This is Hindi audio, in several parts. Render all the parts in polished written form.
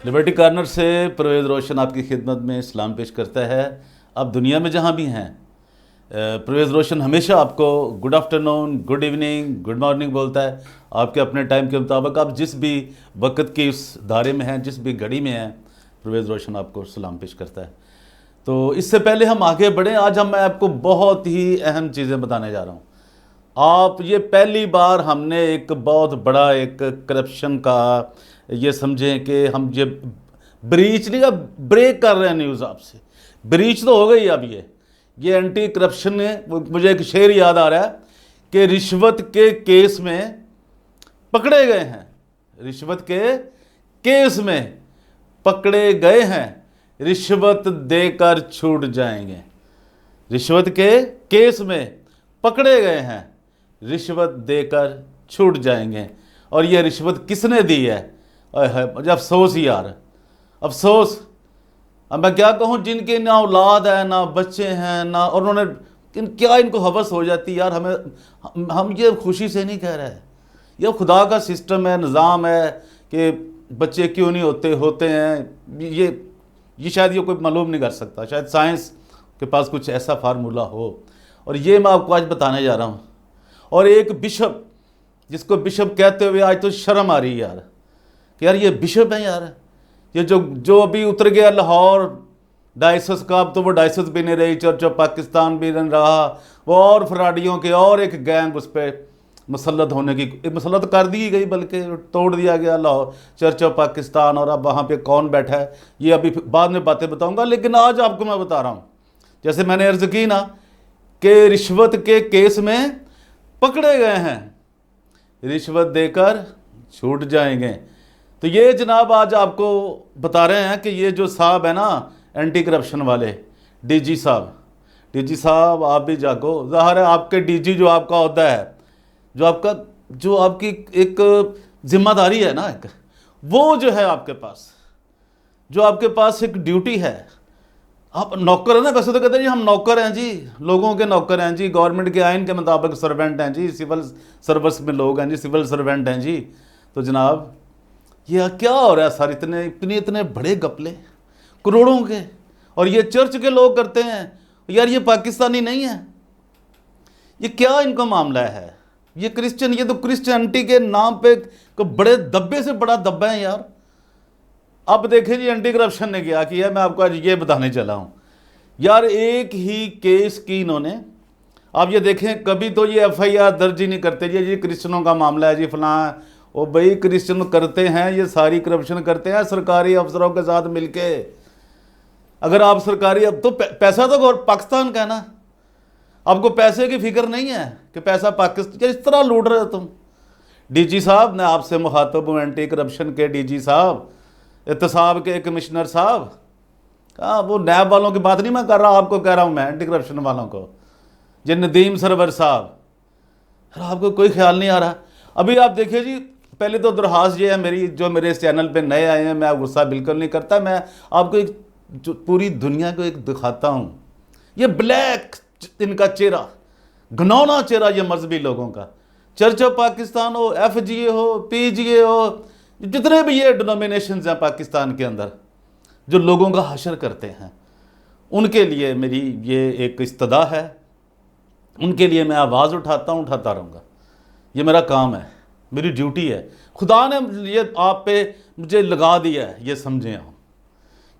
लिबर्टी कॉर्नर से परवेज़ रोशन आपकी खिदमत में सलाम पेश करता है। आप दुनिया में जहाँ भी हैं, परवेज़ रोशन हमेशा आपको good afternoon, good evening, good morning बोलता है। आपके अपने टाइम के मुताबिक आप जिस भी वक्त की उस धारे में हैं, जिस भी घड़ी में हैं, परवेज़ रोशन आपको सलाम पेश करता है। तो इससे पहले हम आगे बढ़ें, आज मैं आपको बहुत ही अहम चीज़ें बताने जा रहा हूँ। आप ये पहली बार हमने एक बहुत बड़ा एक करप्शन का ये समझें कि हम ये ब्रीच नहीं, अब ब्रेक कर रहे हैं न्यूज़ आपसे। ब्रीच तो हो गई अब ये एंटी करप्शन ने, मुझे एक शेर याद आ रहा है कि रिश्वत के केस में पकड़े गए हैं, रिश्वत के केस में पकड़े गए हैं, रिश्वत देकर छूट जाएंगे। रिश्वत के केस में पकड़े गए हैं, रिश्वत देकर छूट जाएंगे। और ये रिश्वत किसने दी है? मुझे अफसोस यार, अफसोस। अब मैं क्या कहूँ, जिनके ना औलाद है, ना बच्चे हैं, ना, और उन्होंने क्या इनको हवस हो जाती यार। हम ये खुशी से नहीं कह रहे हैं, यह खुदा का सिस्टम है, निज़ाम है कि बच्चे क्यों नहीं होते हैं। ये शायद ये कोई मालूम नहीं कर सकता, शायद साइंस के पास कुछ ऐसा फार्मूला हो। और ये मैं आपको आज बताने जा रहा हूँ। और एक बिशप, जिसको बिशप कहते हुए आज तो शर्म आ रही है यार कि यार ये बिशप है यार। ये जो अभी उतर गया लाहौर डायसिस का, अब तो वो डायसिस भी नहीं रही, चर्च ऑफ पाकिस्तान भी नहीं रहा, वो और फराडियों के और एक गैंग उस पर मुसल्लत होने की, मुसल्लत कर दी गई, बल्कि तोड़ दिया गया लाहौर चर्च ऑफ पाकिस्तान। और अब वहाँ पे कौन बैठा है ये अभी बाद में बातें बताऊँगा, लेकिन आज आपको मैं बता रहा हूँ, जैसे मैंने अर्ज़ की ना कि रिश्वत के केस में पकड़े गए हैं, रिश्वत देकर छूट जाएंगे। तो ये जनाब आज आपको बता रहे हैं कि ये जो साहब है ना एंटी करप्शन वाले, डीजी साहब आप भी जागो। ज़ाहिर है आपके डीजी जो आपका होता है, जो आपकी एक जिम्मेदारी है ना, एक वो जो है आपके पास, जो आपके पास एक ड्यूटी है। आप नौकर है ना, वैसे तो कहते हैं जी हम नौकर हैं जी, लोगों के नौकर हैं जी, गवर्नमेंट के आइन के मुताबिक सर्वेंट हैं जी, सिविल सर्विस में लोग हैं जी, सिविल सर्वेंट हैं जी। तो जनाब ये क्या हो रहा है सर? इतने बड़े गपले करोड़ों के, और ये चर्च के लोग करते हैं यार। ये पाकिस्तानी नहीं है, ये क्या इनका मामला है? ये क्रिश्चियन, ये तो क्रिश्चियनिटी के नाम पे को बड़े दब्बे से बड़ा दब्बा है यार। अब देखें जी एंटी करप्शन ने क्या किया, मैं आपको आज ये बताने चला हूँ यार। एक ही केस की इन्होंने, आप ये देखें, कभी तो ये FIR दर्ज ही नहीं करते जी, ये क्रिश्चियनों का मामला है जी फलां। ओ भाई, क्रिश्चियन करते हैं ये सारी करप्शन करते हैं सरकारी अफसरों के साथ मिलके। अगर आप सरकारी, अब तो पैसा तो पाकिस्तान का है ना, आपको पैसे की फिक्र नहीं है कि पैसा पाकिस्तान, इस तरह लूट रहे हो तुम। डीजी साहब, मैं आपसे मुखातब हूँ, एंटी करप्शन के डीजी साहब, एहतसाब के कमिश्नर साहब। हाँ, वो नैब वालों की बात नहीं मैं कर रहा, आपको कह रहा हूँ मैं, एंटी करप्शन वालों को, जिन नदीम सरवर साहब। आपको कोई ख्याल नहीं आ रहा। अभी आप देखिए जी, पहले तो दरख्वास्त ये है मेरी, जो मेरे इस चैनल पे नए आए हैं, मैं गुस्सा बिल्कुल नहीं करता, मैं आपको एक जो पूरी दुनिया को एक दिखाता हूँ। ये ब्लैक इनका चेहरा, घनौना चेहरा ये मजहबी लोगों का, चर्च ऑफ पाकिस्तान हो, FGA हो, PGA हो, जितने भी ये डिनोमिनेशंस हैं पाकिस्तान के अंदर जो लोगों का हशर करते हैं, उनके लिए मेरी ये एक इस्तदा है, उनके लिए मैं आवाज़ उठाता रहूँगा। ये मेरा काम है, मेरी ड्यूटी है। खुदा ने ये आप पे मुझे लगा दिया है, ये समझें आप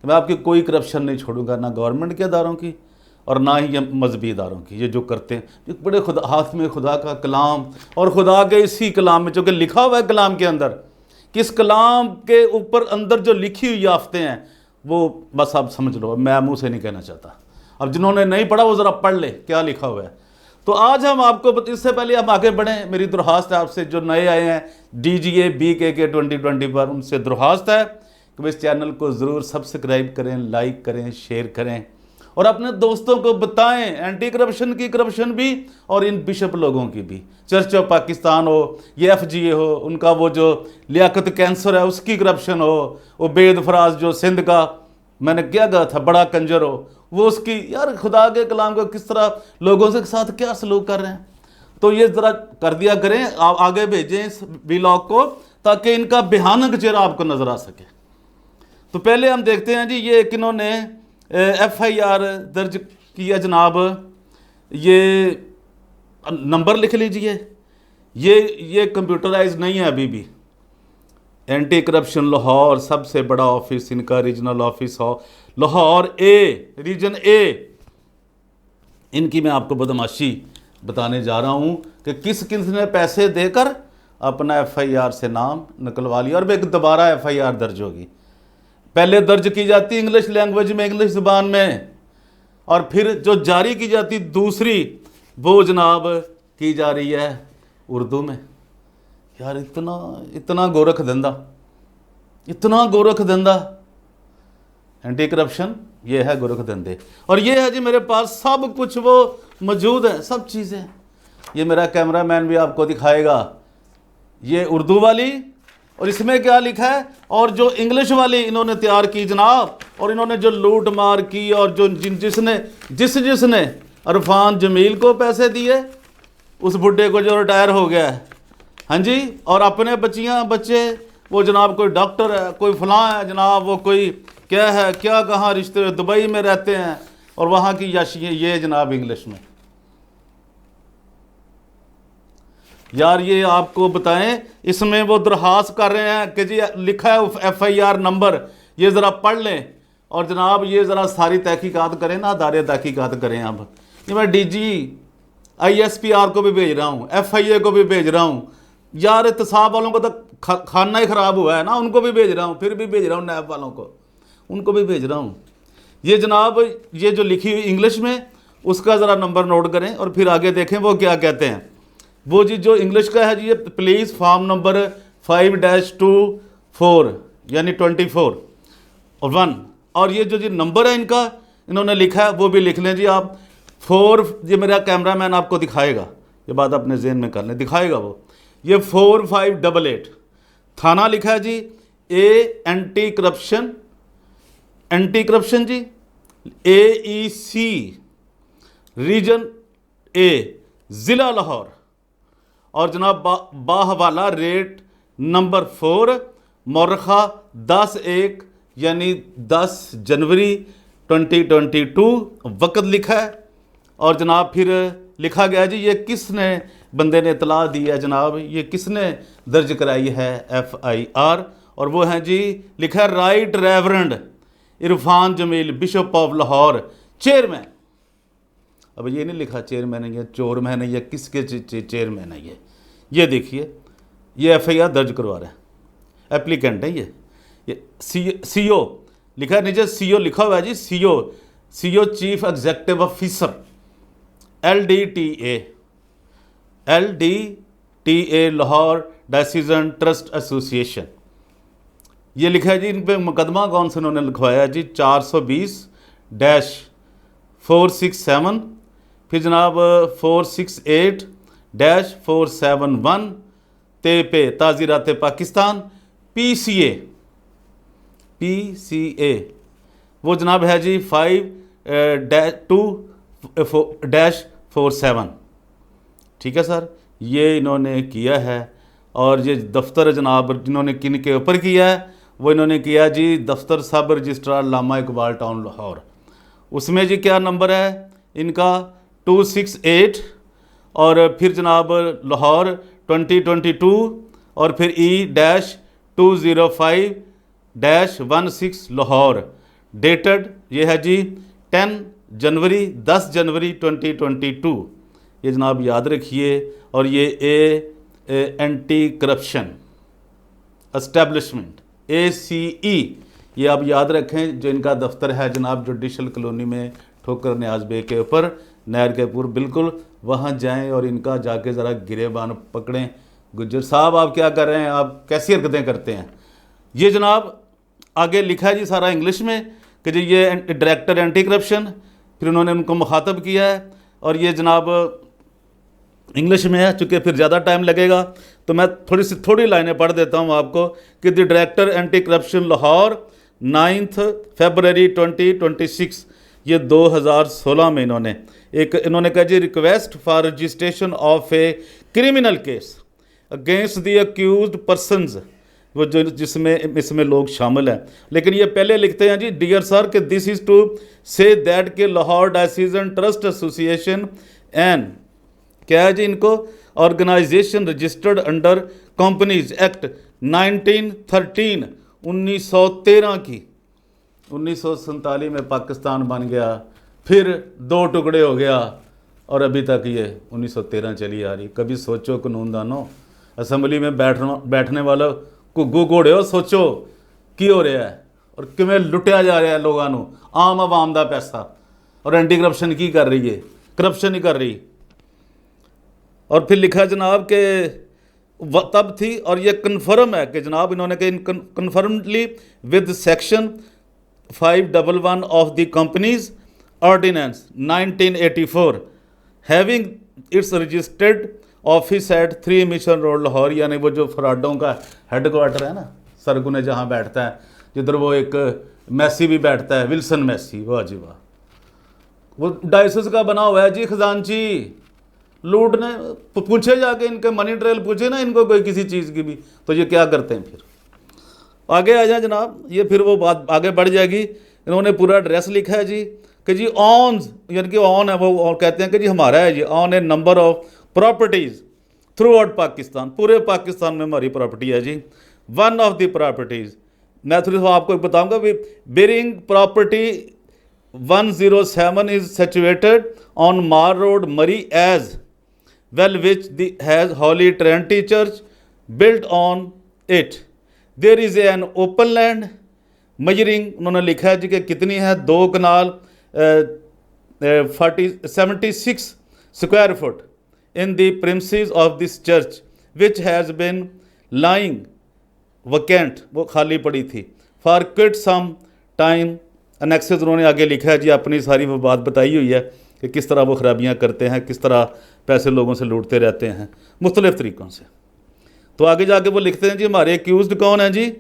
कि मैं आपकी कोई करप्शन नहीं छोड़ूंगा, ना गवर्नमेंट के इदारों की और ना ही ये मजहबी इदारों की। ये जो करते हैं, ये बड़े खुदा हाथ में खुदा का कलाम, और खुदा के इसी कलाम में, जो कि लिखा हुआ है कलाम के अंदर, कि इस कलाम के ऊपर अंदर जो लिखी हुई याफ्ते हैं वो बस आप समझ लो, मैं मुँह से नहीं कहना चाहता। अब जिन्होंने नहीं पढ़ा वो ज़रा पढ़ ले क्या लिखा हुआ है। तो आज हम आपको, इससे पहले हम आगे बढ़ें, मेरी दरख्वास्त है आपसे, जो नए आए हैं DGA BKK 2020 पर, उनसे दरख्वास्त है कि इस चैनल को ज़रूर सब्सक्राइब करें, लाइक करें, शेयर करें, और अपने दोस्तों को बताएं एंटी करप्शन की करप्शन भी, और इन बिशप लोगों की भी। चर्च ऑफ पाकिस्तान हो, ये FGA हो, उनका वो जो लियाकत कैंसर है उसकी करप्शन हो, वो बेद फराज जो सिंध का मैंने क्या कहा था बड़ा कंजर हो, वो उसकी। यार खुदा के कलाम को किस तरह लोगों के साथ क्या सलूक कर रहे हैं। तो ये ज़रा कर दिया करें, आप आगे भेजें इस व्लॉग को, ताकि इनका भयानक चेहरा आपको नज़र आ सके। तो पहले हम देखते हैं जी ये किन्होंने FIR दर्ज किया जनाब, ये नंबर लिख लीजिए, ये कंप्यूटराइज नहीं है अभी भी। एंटी करप्शन लाहौर, सबसे बड़ा ऑफिस इनका रीजनल ऑफिस हो लाहौर ए, रीजन ए। इनकी मैं आपको बदमाशी बताने जा रहा हूँ कि किस किस ने पैसे देकर अपना FIR से नाम निकलवा लिया, और एक दोबारा FIR दर्ज होगी। पहले दर्ज की जाती इंग्लिश लैंग्वेज में, इंग्लिश ज़ुबान में, और फिर जो जारी की जाती दूसरी, वो जनाब की जा रही है उर्दू में। यार इतना गोरख धंधा, इतना गोरख धंधा। एंटी करप्शन ये है गोरख धंधे। और ये है जी मेरे पास सब कुछ वो मौजूद है, सब चीज़ें। ये मेरा कैमरामैन भी आपको दिखाएगा, ये उर्दू वाली, और इसमें क्या लिखा है, और जो इंग्लिश वाली इन्होंने तैयार की जनाब। और इन्होंने जो लूट मार की, और जो जिसने अरफान जमील को पैसे दिए, उस बुढ़े को जो रिटायर हो गया है, हाँ जी, और अपने बच्चे वो जनाब कोई डॉक्टर है, कोई फलां है जनाब, वो कोई क्या है, क्या कहाँ रिश्ते, दुबई में रहते हैं, और वहाँ की याशियाँ ये जनाब इंग्लिश में। यार ये आपको बताएं, इसमें वो दरखास्त कर रहे हैं कि जी लिखा है FIR नंबर, ये ज़रा पढ़ लें, और जनाब ये ज़रा सारी तहकीकात करें ना, अदारे तहकीकात करें। अब ये मैं DG ISPR को भी भेज रहा हूँ, FIA को भी भेज रहा हूँ। यार एहतसाब वालों को तो खाना ही ख़राब हुआ है ना, उनको भी भेज रहा हूँ, फिर भी भेज रहा हूँ नैब वालों को, उनको भी भेज रहा हूँ। ये जनाब ये जो लिखी हुई इंग्लिश में, उसका ज़रा नंबर नोट करें, और फिर आगे देखें वो क्या कहते हैं। वो जी जो इंग्लिश का है जी, ये पुलिस फॉर्म नंबर 5-24 यानी 24 और 1, और ये जो जी नंबर है इनका इन्होंने लिखा है वो भी लिख लें जी आप 4। ये मेरा कैमरामैन आपको दिखाएगा, ये बात अपने जेहन में कर लें, दिखाएगा वो। ये 4588 थाना लिखा है जी एंटी करप्शन जी, AEC रीजन A, ज़िला लाहौर, और जनाब बाहवाला रेट नंबर 4, मौरखा 10/1 यानी 10 जनवरी 2022 वक़्त लिखा है। और जनाब फिर लिखा गया जी ये किसने बंदे ने इतला दी है जनाब, ये किसने दर्ज कराई है FIR, और वो हैं जी लिखा है right reverend Irfan Jamil bishop of Lahore chairman. अब ये नहीं लिखा चेयरमैन है, ये चोरमैन है, या किसके चेयरमैन है ये देखिए, ये FIR दर्ज करवा रहा है, एप्लीकेंट है ये CO लिखा है नीचे, CO लिखा हुआ है जी, CO chief executive officer LDTA Lahore decision trust association. ये लिखा है जी इन पे मुकदमा कौन से उन्होंने लिखवाया है जी 420-467, फिर जनाब 468-471 ते पे ताज़ीरात पाकिस्तान PCA वो जनाब है जी 5-2-47। ठीक है सर, ये इन्होंने किया है। और ये दफ्तर जनाब जिन्होंने किन के ऊपर किया है, वो इन्होंने किया जी दफ्तर सब रजिस्ट्रार लामा इकबाल टाउन लाहौर। उसमें जी क्या नंबर है इनका 268, और फिर जनाब लाहौर 2022, और फिर E-205-16 लाहौर, डेटेड ये है जी 10 जनवरी 2022। ये जनाब याद रखिए। और ये एंटी करप्शन एस्टेब्लिशमेंट ACE, ये आप याद रखें, जो इनका दफ्तर है जनाब जुडिशल कॉलोनी में ठोकर न्याज बे के ऊपर नहर के पूर्व, बिल्कुल वहाँ जाएं और इनका जाके ज़रा गिरेबान पकड़ें। गुज्जर साहब आप क्या कर रहे हैं, आप कैसी हरकतें करते हैं। ये जनाब आगे लिखा है जी सारा इंग्लिश में कि जी ये डायरेक्टर एंटी करप्शन, फिर उन्होंने उनको मुखातब किया है, और ये जनाब इंग्लिश में है, चूँकि फिर ज़्यादा टाइम लगेगा तो मैं थोड़ी लाइनें पढ़ देता हूँ आपको कि the director anti corruption Lahore 9 February 2026, ये 2016 में इन्होंने कहा जी request for registration of a criminal case against the accused persons वो जो जिसमें इसमें लोग शामिल हैं। लेकिन ये पहले लिखते हैं जी, डियर सर कि this is to say that के लाहौर डायसीजन ट्रस्ट एसोसिएशन एंड क्या है जी इनको, organisation registered under companies act 1913 1913 की। 1947 में पाकिस्तान बन गया, फिर 2 टुकड़े हो गया और अभी तक ये 1913 चली आ रही। कभी सोचो कानूनदानों, असम्बली में बैठने वालों घुग्गू घोड़े हो, सोचो की हो रहा है और किमें लुटिया जा रहा है लोगों को, आम आवाम का पैसा। और एंटी करप्शन की कर रही है, करप्शन ही कर रही। और फिर लिखा जनाब के तब थी, और ये कन्फर्म है कि जनाब इन्होंने कहा confirmedly with section 511 of the companies ordinance 1984 having its registered office at 3 Mission Road Lahore, यानी वो जो फ्रॉडों का हेडक्वार्टर है ना, सरगुने जहाँ बैठता है, जिधर वो एक मैसी भी बैठता है, विल्सन मैसी, वाह जी वाह, वो डायसिस का बना हुआ है जी खजांची। लूटने पूछे जाके इनके मनी ट्रेल पूछे ना इनको कोई किसी चीज़ की भी, तो ये क्या करते हैं। फिर आगे आ जाए जनाब, ये फिर वो बात आगे बढ़ जाएगी। इन्होंने पूरा एड्रेस लिखा है जी कि जी ऑन्स, यानी कि ऑन है वो, और कहते हैं कि जी हमारा है जी on a number of properties throughout Pakistan, पूरे पाकिस्तान में हमारी प्रॉपर्टी है जी। वन ऑफ द प्रॉपर्टीज़, मैं थोड़ी सा आपको बताऊँगा भी, bearing property 107 is situated on Mall Road Murree as well which has Holy Trinity Church built on it. There is an open land measuring, उन्होंने लिखा है जी कि कितनी है, 2 कनाल 76 square foot in the premises of this church which has been lying vacant, वो खाली पड़ी थी, for quite some time। annexes उन्होंने आगे लिखा है जी, अपनी सारी वो बात बताई हुई है कि किस तरह वो खराबियाँ करते हैं, किस तरह पैसे लोगों से लूटते रहते हैं मुख्तलिफ़ तरीक़ों से। तो आगे जाके वो लिखते हैं जी हमारे एक्यूज़ड कौन है जी,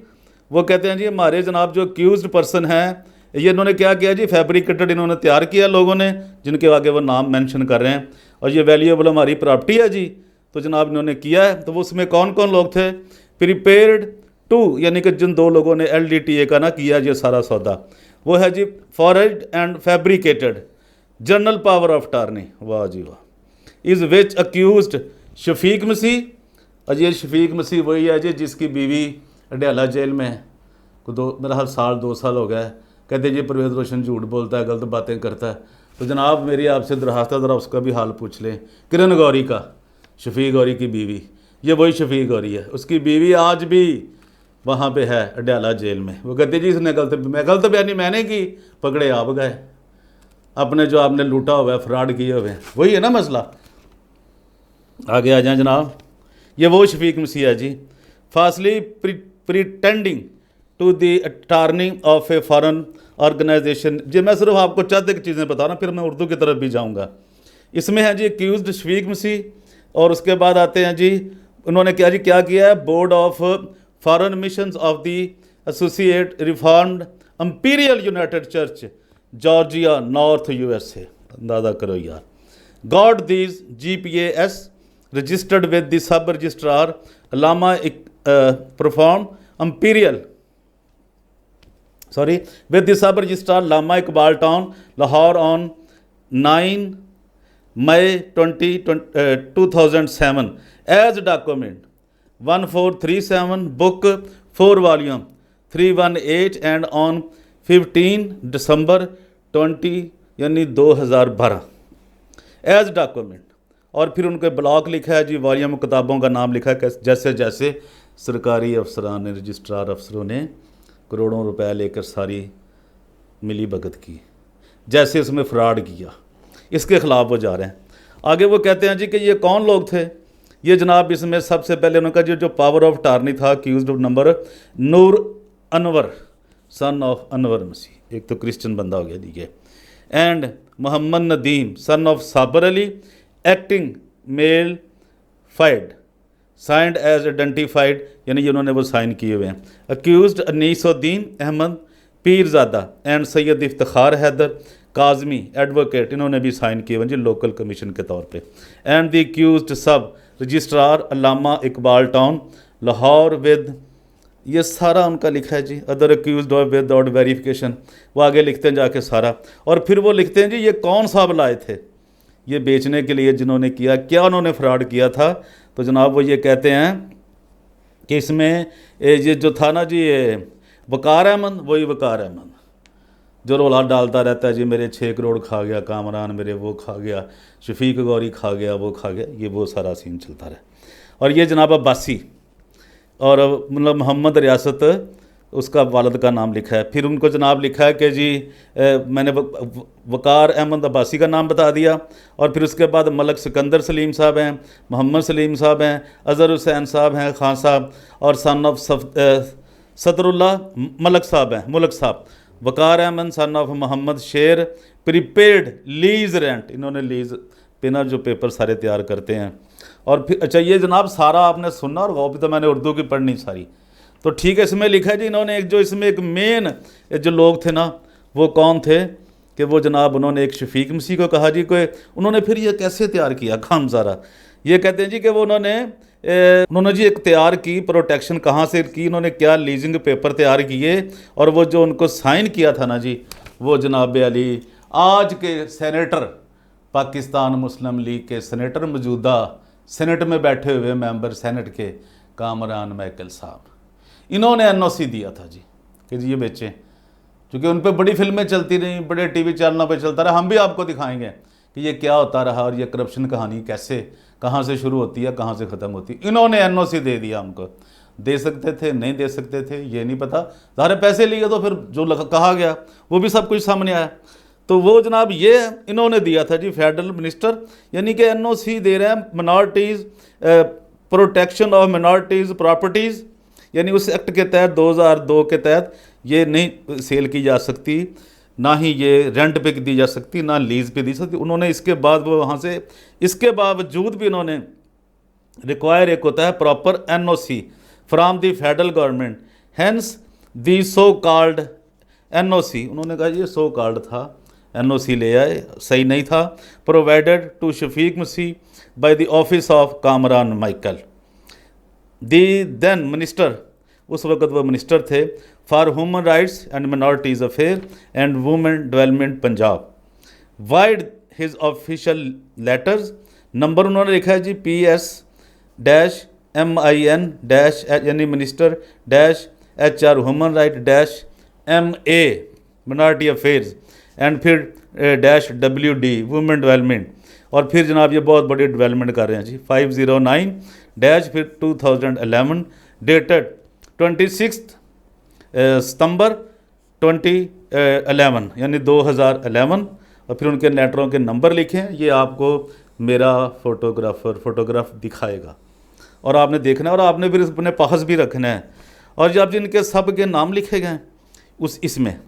वो कहते हैं जी हमारे जनाब जो एक्यूज़ड पर्सन हैं, ये इन्होंने क्या किया जी, फैब्रिकेटेड इन्होंने तैयार किया लोगों ने, जिनके आगे वो नाम मेंशन कर रहे हैं, और ये वैल्यूएबल हमारी प्रॉपर्टी है जी। तो जनाब इन्होंने किया है, तो वो उसमें कौन कौन लोग थे, प्रिपेयर्ड टू, यानी कि जिन 2 लोगों ने LDTA का ना किया ये सारा सौदा, वो है जी forged and fabricated general power of attorney, वाह जी वाह, is which accused Shafiq Masih. और ये शफीक मसीह वही है जी जिसकी बीवी अडयाला जेल में है, को मेरा हाल 2 साल हो गया है। कहते जी परवेज़ रोशन झूठ बोलता है, गलत बातें करता है। तो जनाब मेरी आपसे दरख्वास्त है, ज़रा उसका भी हाल पूछ लें, किरण गौरी का, शफीक गौरी की बीवी, ये वही शफीक गौरी है, उसकी बीवी आज भी वहाँ पे है अडयाला जेल में। वो कहते जी इसने गलत बयानी मैंने की, पकड़े आप गए, अपने जो आपने लूटा हुआ है, फ्रॉड किए हुए हैं, वही है ना मसला। आगे आ जाए जनाब, ये वो शफीक मसीह है जी, falsely pretending to the attorney of a foreign organisation. जी मैं सिर्फ आपको चंद एक चीज़ें बता रहा हूँ, फिर मैं उर्दू की तरफ भी जाऊँगा। इसमें है जी एक्यूज्ड शफीक मसीह, और उसके बाद आते हैं जी उन्होंने क्या जी क्या किया है, board of foreign missions of the associate reformed imperial United church Georgia north USA, अंदाज़ा करो यार। God these GPAS registered with the sub registrar Allama perform imperial with the sub registrar Lama Iqbal Town, Lahore on 9 May 2007 as document 1437 book 4 volume 318 and on 15 December 20 यानी 2012 एज डॉक्यूमेंट। और फिर उनके ब्लॉक लिखा है जी, वॉल्यूम किताबों का नाम लिखा है, जैसे जैसे सरकारी अफसरान ने, रजिस्ट्रार अफसरों ने करोड़ों रुपए लेकर सारी मिली भगत की, जैसे इसमें फ्रॉड किया, इसके ख़िलाफ़ वो जा रहे हैं। आगे वो कहते हैं जी कि ये कौन लोग थे, ये जनाब इसमें सबसे पहले उनका जो पावर ऑफ अटॉर्नी था accused number Noor Anwar son of Anwar Masih, एक तो क्रिश्चियन बंदा हो गया जी ये, and Mohammad Nadeem son of Sabir Ali acting mala fide signed as identified, यानी जिन्होंने वो साइन किए हुए हैं। Accused Anisuddin Ahmed Pirzada and Syed Iftikhar Haider Kazmi advocate, इन्होंने भी साइन किए हुए जी लोकल कमीशन के तौर पे। एंड द अक्यूज्ड सब registrar Allama Iqbal town Lahore with ये सारा उनका लिखा है जी, अदर एक्यूज विदाउट वेरिफिकेशन। वो आगे लिखते हैं जाके सारा, और फिर वो लिखते हैं जी ये कौन साहब लाए थे ये बेचने के लिए, जिन्होंने किया, क्या उन्होंने फ्रॉड किया था। तो जनाब वो ये कहते हैं कि इसमें ये जो था ना जी, ये वकार अहमद, वही वकार अहमद जो रोला डालता रहता है जी, मेरे 6 करोड़ खा गया कामरान, मेरे वो खा गया, शफीक गौरी खा गया, वो खा गया, ये वो सारा सीन चलता रहा। और ये जनाब अब्बासी, और मतलब मोहम्मद रियासत उसका वालिद का नाम लिखा है। फिर उनको जनाब लिखा है कि जी मैंने वकार अहमद अब्बासी का नाम बता दिया, और फिर उसके बाद मलक सिकंदर सलीम साहब हैं, मोहम्मद सलीम साहब हैं, अज़हर हुसैन साहब हैं खान साहब, और सन ऑफ सदरुल्लाह मलक साहब हैं, मुलक साहब, वकार अहमद सन ऑफ मोहम्मद शेर, प्रीपेड लीज़ रेंट, इन्होंने लीज़ पिनर जो पेपर सारे तैयार करते हैं। और फिर अच्छा ये जनाब सारा आपने सुनना, और कॉपी तो मैंने उर्दू की पढ़नी सारी, तो ठीक है। इसमें लिखा है जी इन्होंने एक जो इसमें एक मेन जो लोग थे ना, वो कौन थे कि वो जनाब उन्होंने एक शफीक मसीह को कहा जी कोई, उन्होंने फिर ये कैसे तैयार किया काम सारा, ये कहते हैं जी कि वो उन्होंने जी एक तैयार की प्रोटेक्शन, कहाँ से की, इन्होंने क्या लीजिंग पेपर तैयार किए, और वो जो उनको साइन किया था ना जी, वो जनाब अली आज के सेनेटर, पाकिस्तान मुस्लिम लीग के सेनेटर, मौजूदा सेनेट में बैठे हुए मेंबर सेनेट के कामरान माइकल साहब, इन्होंने एनओसी दिया था जी कि जी ये बेचें, क्योंकि उन पर बड़ी फिल्में चलती रहीं, बड़े टीवी चैनलों पे चलता रहा, हम भी आपको दिखाएंगे कि ये क्या होता रहा, और ये करप्शन कहानी कैसे, कहाँ से शुरू होती है, कहाँ से ख़त्म होती है। इन्होंने एनओसी दे दिया, उनको दे सकते थे, नहीं दे सकते थे, ये नहीं पता, सारे पैसे लिए तो फिर जो कहा गया वो भी सब कुछ सामने आया। तो वो जनाब ये इन्होंने दिया था जी, फेडरल मिनिस्टर, यानी कि एनओसी दे रहे हैं minorities, protection of minorities properties, यानी उस एक्ट के तहत 2002 के तहत ये नहीं सेल की जा सकती, ना ही ये रेंट पे दी जा सकती, ना लीज़ पे दी सकती। उन्होंने इसके बाद वो वहाँ से, इसके बावजूद भी इन्होंने रिक्वायर एक होता है proper NOC from the federal government, hence the so called NOC, उन्होंने कहा ये सो कॉल्ड था, एनओसी ले आए, सही नहीं था, provided to Shafiq Masih by the office of Kamran Michael the then minister, उस वक़्त वो मिनिस्टर थे for human rights and minorities affair and women development Punjab, vide his official letters, number उन्होंने लिखा है जी PS-MIN- यानी minister HR human right MA minority affairs, and फिर -WD वुमेन डेवलपमेंट, और फिर जनाब ये बहुत बड़ी डेवलपमेंट कर रहे हैं जी, 509 फिर 2011 डेटेड 26 सितंबर 2011 यानी 2011, और फिर उनके लेटरों के नंबर लिखे हैं, ये आपको मेरा फोटोग्राफ दिखाएगा, और आपने देखना है, और आपने फिर अपने पास भी रखना है। और जब जिनके सब के नाम लिखे गए इसमें,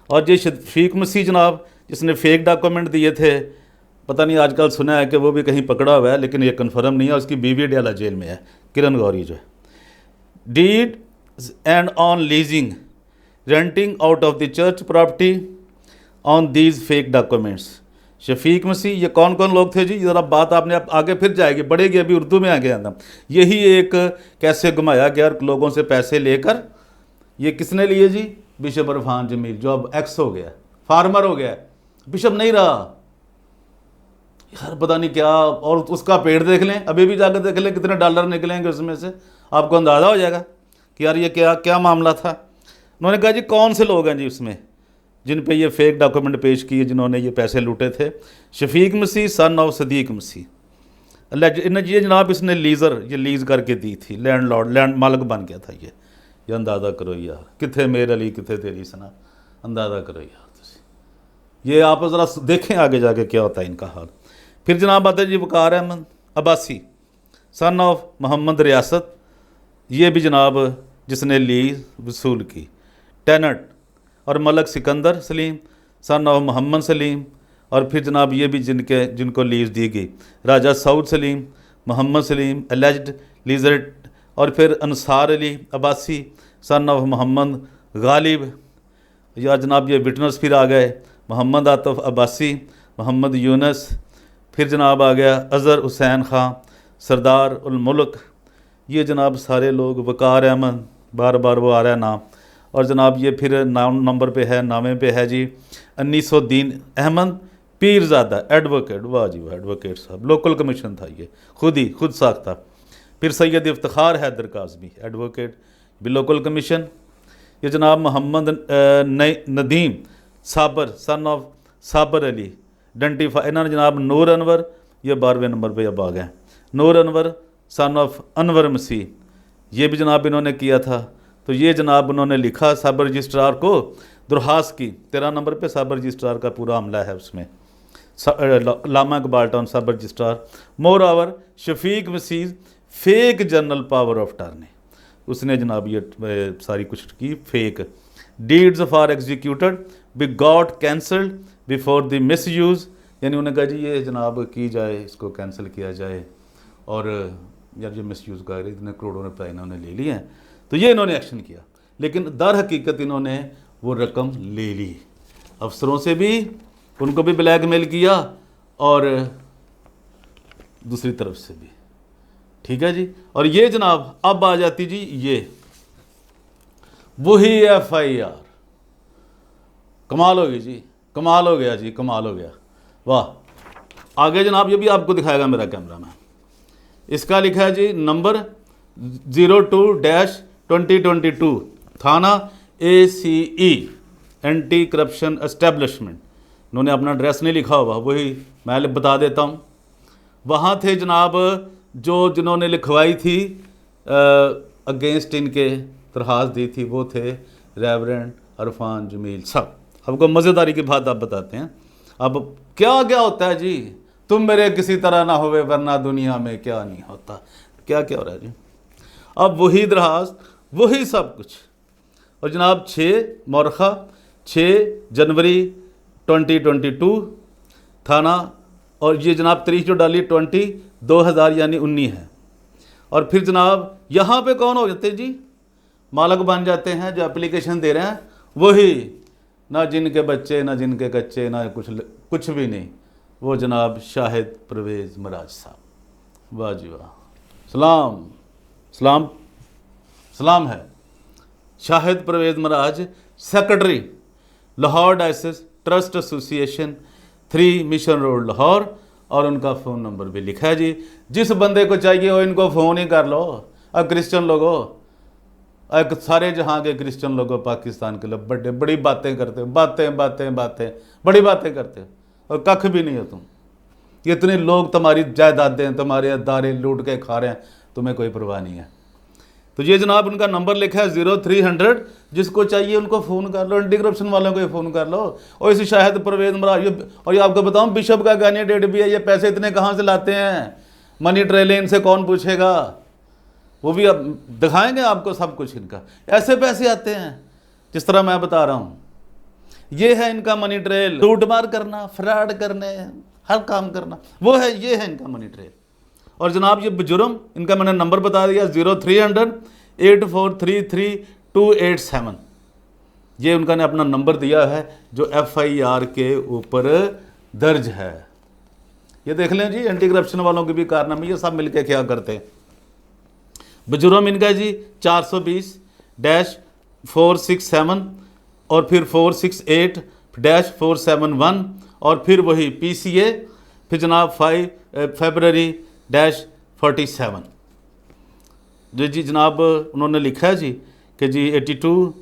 और ये शफीक मसीह जनाब जिसने फेक डॉक्यूमेंट दिए थे, पता नहीं आजकल सुना है कि वो भी कहीं पकड़ा हुआ है, लेकिन ये कंफर्म नहीं है, उसकी बीवी डयाला जेल में है, किरण गौरी जो है। Deed and on leasing renting out of the church property on these fake documents, Shafiq Masih, ये कौन कौन लोग थे जी, ज़रा बात आपने आगे फिर जाएगी, बढ़ेगी, अभी उर्दू में आ गया था। यही एक कैसे घुमाया गया और लोगों से पैसे लेकर, ये किसने लिए जी, बिशप इरफान जमील, जो अब एक्स हो गया, फार्मर हो गया, बिशप नहीं रहा यार, पता नहीं क्या, और उसका पेड़ देख लें, अभी भी जाकर देख लें कितने डॉलर निकलेंगे उसमें से, आपको अंदाज़ा हो जाएगा कि यार ये क्या क्या मामला था। उन्होंने कहा जी कौन से लोग हैं जी उसमें जिन पे ये फेक डॉक्यूमेंट पेश किए, जिन्होंने ये पैसे लूटे थे। शफीक मसीह सन ऑफ सदीक मसीह, ये जनाब इसने ये लीज़ करके दी थी, लैंड मालिक बन गया था ये अंदाज़ा करो यार, कितने मेरे अली कितने तेरी सना, अंदाज़ा करो यार, ये आप ज़रा देखें आगे जाके क्या होता है इनका हाल। फिर जनाब आता है जी वकार अहमद अब्बासी सन ऑफ मोहम्मद रियासत, ये भी जनाब जिसने लीज़ वसूल की, टेनट, और मलक सिकंदर सलीम सन ऑफ मोहम्मद सलीम, और फिर जनाब ये भी जिनको लीज़ दी गई, राजा सऊद सलीम, मोहम्मद सलीम एलेज्ड लीजर्ट, और फिर अंसार अली अब्बासी सन ऑफ मोहम्मद गालिब, या जनाब ये विटनेस फिर आ गए, मोहम्मद आतफ अब्बासी, मोहम्मद यूनस, फिर जनाब आ गया अज़हर हुसैन ख़ान सरदार उल मुल्क, ये जनाब सारे लोग, वकार अहमद, बार बार वो आ रहा है नाम, और जनाब ये फिर नाम नंबर पे है, नामे पे है जी अनीसुद्दीन अहमद पीरज़ादा एडवोकेट। वाह जी वाह, एडवोकेट साहब, लोकल कमीशन था ये, खुद साख्ता। फिर सैयद इफ्तिखार हैदर काज़मी एडवोकेट, भी लोकल कमीशन। ये जनाब मोहम्मद नदीम साबर सन ऑफ साबर अली डंटीफा, इन्होंने जनाब नूर अनवर, ये 12वें नंबर पे अब आ गए, नूर अनवर सन ऑफ अनवर मसीह, ये भी जनाब इन्होंने किया था। तो ये जनाब उन्होंने लिखा सब रजिस्ट्रार को दरख्वास्त की, 13 नंबर पे सब रजिस्ट्रार का पूरा हमला है उसमें, Allama Iqbal Town sub registrar. More our Shafiq Masih fake general power of attorney, उसने जनाब ये सारी कुछ की fake. Deeds for executed be got cancelled before the misuse, यानी उन्होंने कहा जी ये जनाब की जाए, इसको कैंसिल किया जाए, और यार ये मिस यूज़ कर रहे, इतने करोड़ों रुपये इन्होंने ले लिए हैं। तो ये इन्होंने एक्शन किया, लेकिन दर हकीकत इन्होंने वो रकम ले ली, अफसरों से भी, उनको भी ब्लैकमेल किया और दूसरी तरफ से भी। ठीक है जी। और ये जनाब अब आ जाती जी ये वही FIR, कमाल होगी जी, कमाल हो गया जी, कमाल हो गया, वाह। आगे जनाब ये भी आपको दिखाएगा मेरा कैमरा मैन, इसका लिखा है जी नंबर 02-2022 थाना ACE एंटी करप्शन एस्टेब्लिशमेंट। उन्होंने अपना एड्रेस नहीं लिखा हुआ, वही मैं बता देता हूँ। वहाँ थे जनाब जो जिन्होंने लिखवाई थी अगेंस्ट इनके दरख्वास्त दी थी, वो थे रेवरेंड अरफान जमील साहब। आपको मज़ेदारी की बात आप बताते हैं। अब क्या क्या होता है जी, तुम मेरे किसी तरह ना होवे वरना दुनिया में क्या नहीं होता, क्या क्या हो रहा है जी। अब वही दरख्वास्त, वही सब कुछ। और जनाब 6 मोरखा 6 जनवरी 2022 थाना, और ये जनाब तारीख जो डाली 20 यानी 19 है। और फिर जनाब यहाँ पे कौन हो जाते हैं जी, मालक बन जाते हैं जो एप्लीकेशन दे रहे हैं, वही, ना जिनके बच्चे ना जिनके कच्चे ना कुछ भी नहीं, वो जनाब शाहिद परवेज़ मराज साहब। वाह जी वाह, सलाम सलाम सलाम है। Shahid Parvez Meraj secretary Lahore Diocese Trust Association 3 Mission Road Lahore, और उनका फ़ोन नंबर भी लिखा है जी। जिस बंदे को चाहिए हो इनको फ़ोन ही कर लो। अब क्रिश्चियन लोगों, एक सारे जहाँ के क्रिश्चियन लोगों पाकिस्तान के लोग बड़ी बातें करते हो, बातें बड़ी बातें करते हो, और कख भी नहीं हो तुम। इतने लोग तुम्हारी जायदादें तुम्हारे अदारे लूट के खा रहे हैं, तुम्हें कोई परवाह नहीं है। तो ये जनाब उनका नंबर लिखा है 0300, जिसको चाहिए उनको फ़ोन कर लो, एंटी करप्शन वालों को फ़ोन कर लो। और इसी शाहिद परवेज़ मराज, और ये आपको बताऊं बिशप का कैंडिडेट भी है, ये पैसे इतने कहाँ से लाते हैं, मनी ट्रेलिंग इनसे कौन पूछेगा, वो भी अब दिखाएंगे आपको सब कुछ। इनका ऐसे पैसे आते हैं जिस तरह मैं बता रहा हूँ, ये है इनका मनी ट्रेल, लूटमार करना, फ्रॉड करने, हर काम करना, वो है, ये है इनका मनी ट्रेल। और जनाब ये जुर्म इनका मैंने नंबर बता दिया 0300 8433287, ये उनका ने अपना नंबर दिया है जो FIR के ऊपर दर्ज है। ये देख लें जी, एंटी करप्शन वालों के भी कारनामे, ये सब मिलके क्या करते हैं। जुर्म इनका जी 420-467 और फिर 468-471 और फिर वही PCA, फिर जनाब 5 February-47। जो जी जनाब उन्होंने लिखा है जी कि जी 82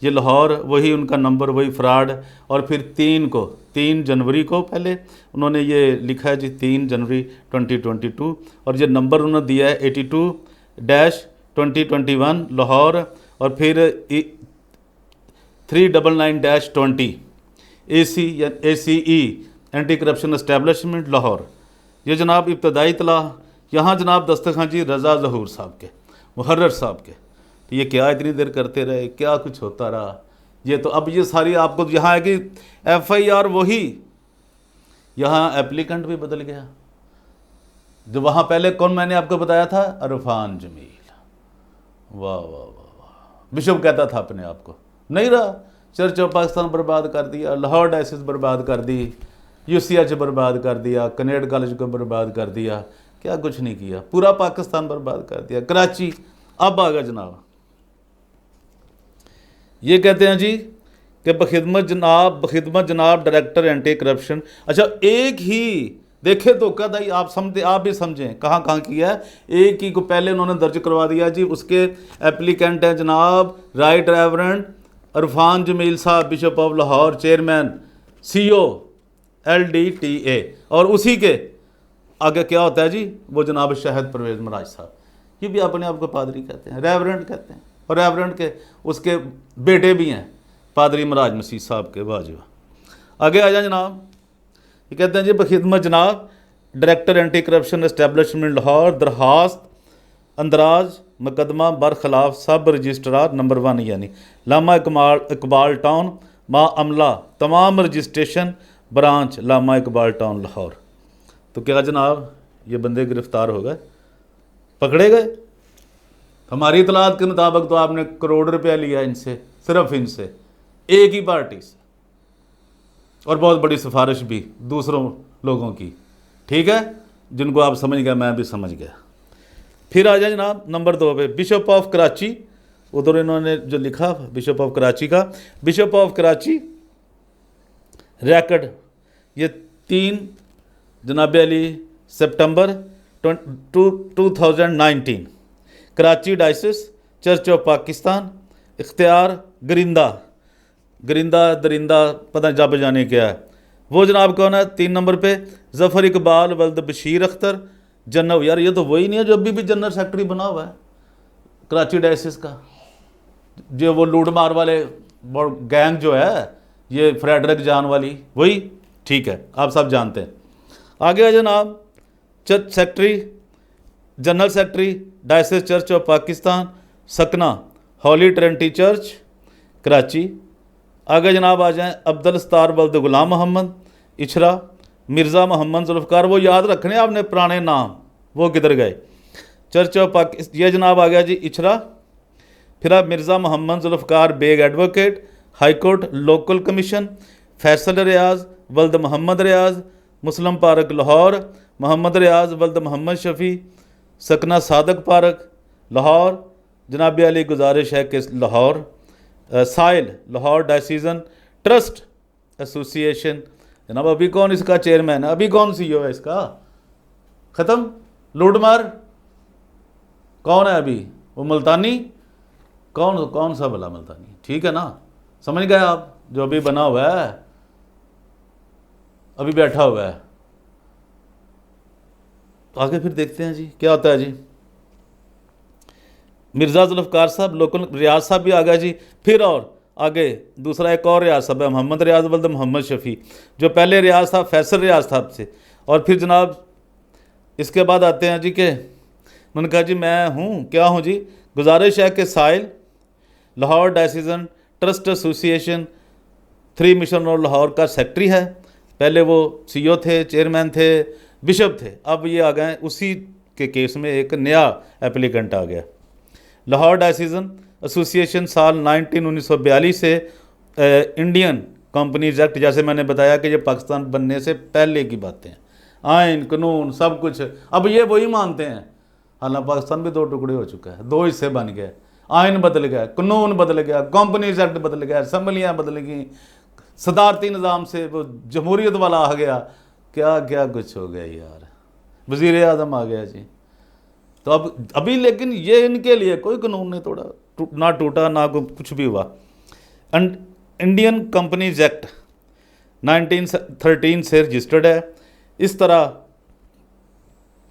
ये लाहौर, वही उनका नंबर, वही फ्रॉड। और फिर 3 जनवरी को पहले उन्होंने ये लिखा है जी 3 जनवरी 2022, और ये नंबर उन्होंने दिया है 82-2021 लाहौर, और फिर 399-20 ACE anti corruption establishment Lahore. ये जनाब इब्तदाई इतला यहाँ जनाब दस्तखान जी रज़ा ज़हूर साहब के, मुहर्रर साहब के। तो ये क्या इतनी देर करते रहे, क्या कुछ होता रहा। ये तो अब ये सारी आपको यहाँ है कि FIR वही, यहाँ एप्लीकेंट भी बदल गया। जो वहाँ पहले कौन मैंने आपको बताया था, अरफान जमील। वाह वाह वाह वाह, बिशप कहता था अपने आप को, नहीं रहा। चर्च ऑफ पाकिस्तान बर्बाद कर दिया, लाहौर डायसिस बर्बाद कर दी, UCH बर्बाद कर दिया, कनेड कॉलेज को बर्बाद कर दिया, क्या कुछ नहीं किया, पूरा पाकिस्तान बर्बाद कर दिया। कराची अब आ गया जनाब, ये कहते हैं जी कि बखिदमत जनाब डायरेक्टर एंटी करप्शन। अच्छा, एक ही देखे धोखाधड़ी, आप समझते, आप भी समझें कहाँ कहाँ किया है। एक ही को पहले उन्होंने दर्ज करवा दिया जी, उसके एप्लीकेंट हैं जनाब राइट रेवरेंड इरफान जमील साहब, bishop of Lahore, chairman CO LDTA। और उसी के आगे क्या होता है जी, वो जनाब शाहिद परवेज़ मराज साहब, ये भी अपने आप को पादरी कहते हैं, रेवरेंड कहते हैं। और रेवरेंड के उसके बेटे भी हैं पादरी मराज मसीह साहब के। वाजिब आगे आ जाए जनाब, ये कहते हैं जी बखिदमत जनाब director anti corruption establishment Lahore, दरखास्त अंदराज मुकदमा बरखिलाफ सब रजिस्ट्रार नंबर 1 यानी लामा इकबाल टाउन मा अमला तमाम रजिस्ट्रेशन ब्रांच लामा इकबाल टाउन लाहौर। तो क्या जनाब ये बंदे गिरफ्तार हो गए, पकड़े गए? हमारी इतलात के मुताबिक तो आपने करोड़ रुपया लिया इनसे, सिर्फ इनसे, एक ही पार्टी से, और बहुत बड़ी सिफारिश भी दूसरों लोगों की। ठीक है, जिनको आप समझ गए मैं भी समझ गया। फिर आ जाए जनाब नंबर 2 पे, बिशप ऑफ कराची। उधर इन्होंने जो लिखा बिशप ऑफ कराची का, बिशप ऑफ कराची रैकड, ये 3 जनाब अली सितंबर 2019, Karachi diocese church of Pakistan, इख्तियार गरिंदा दरिंदा पता जब जाने क्या है वो जनाब कौन है। 3 नंबर पे जफ़र इकबाल वल्द बशीर अख्तर जनरल, यार ये तो वही नहीं है जो अभी भी जनरल सेक्रेटरी बना हुआ है कराची डायसिस का, जो वो लूट मार वाले गैंग जो है ये फ्रेडरिक जान वाली, वही। ठीक है, आप सब जानते हैं। आगे है जनाब church secretary, general secretary diocese church of Pakistan, सकना हॉली ट्रिनिटी चर्च कराची। आगे जनाब आ जाएं अब्दुल सत्तार वल्द गुलाम मोहम्मद इछरा, मिर्ज़ा मोहम्मद जुल्फ़कार, वो याद रखने आपने पुराने नाम, वो किधर गए। चर्च ऑफ पाकिस्तान, ये जनाब आ गया जी इछरा। फिर आप Mirza Mohammad Zulfiqar Baig advocate, high court local commission, Faisal Riaz वल्द मोहम्मद रियाज, मुस्लिम पार्क लाहौर, मोहम्मद रियाज वल्द मोहम्मद शफ़ी, सकना सादक पार्क लाहौर, जनाब अली गुजारिश है कि लाहौर, साइल लाहौर डायसीजन ट्रस्ट एसोसिएशन। जनाब अभी कौन इसका चेयरमैन है, अभी कौन CEO है इसका? ख़त्म, लूटमार कौन है अभी? वो मुल्तानी, कौन सा भला मुल्तानी? ठीक है ना, समझ गए आप, जो अभी बना हुआ है, अभी बैठा हुआ है। तो आगे फिर देखते हैं जी क्या होता है जी। मिर्ज़ा जुल्फ़कार साहब लोकल, रियाज साहब भी आ गया जी। फिर और आगे दूसरा एक और रियाज साहब है मोहम्मद रियाज वल्द मोहम्मद शफ़ी, जो पहले रियाज साहब फैसल रियाज साहब से। और फिर जनाब इसके बाद आते हैं जी के, मैंने कहा जी मैं हूँ, क्या हूँ जी, गुजारिश है कि साइल लाहौर डायसीजन ट्रस्ट एसोसिएशन 3 मिशन और लाहौर का सेक्रेटरी है। पहले वो CEO थे, चेयरमैन थे, बिशप थे, अब ये आ गए उसी के केस में एक नया एप्लीकेंट आ गया। लाहौर डायसीजन एसोसिएशन साल 1942 से इंडियन कंपनीज एक्ट, जैसे मैंने बताया कि ये पाकिस्तान बनने से पहले की बातें हैं, आइन कानून सब कुछ अब ये वही मानते हैं। हालांकि पाकिस्तान भी 2 टुकड़े हो चुका है, 2 हिस्से बन गए, आइन बदल गया, कानून बदल गया, कंपनीज एक्ट बदल गया, असम्बलियाँ बदल गई, सदारती निज़ाम से वो जमहूरियत वाला आ गया, क्या क्या कुछ हो गया यार, वज़ीर आज़म आ गया जी। तो अब अभी लेकिन ये इनके लिए कोई कानून नहीं तोड़ा, ना टूटा, ना कुछ भी हुआ। इंडियन कंपनीज एक्ट 1913 से रजिस्टर्ड है। इस तरह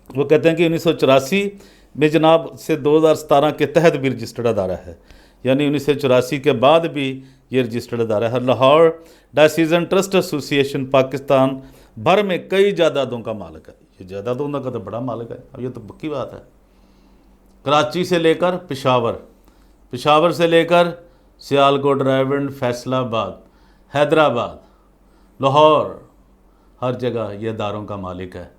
वो कहते हैं कि 1984 में जनाब से 2017 के तहत भी रजिस्टर्ड अदारा है, यानी 1984 के बाद भी ये रजिस्टर्ड अदारा है। लाहौर डायसीजन ट्रस्ट एसोसिएशन पाकिस्तान भर में कई जायदादों का मालिक है। ये जायदादों का तो बड़ा मालिक है, अब ये तो पक्की बात है। कराची से लेकर पेशावर से लेकर सियालकोट, रायबंद, फैसलाबाद, हैदराबाद, लाहौर, हर जगह ये अदारों का मालिक है।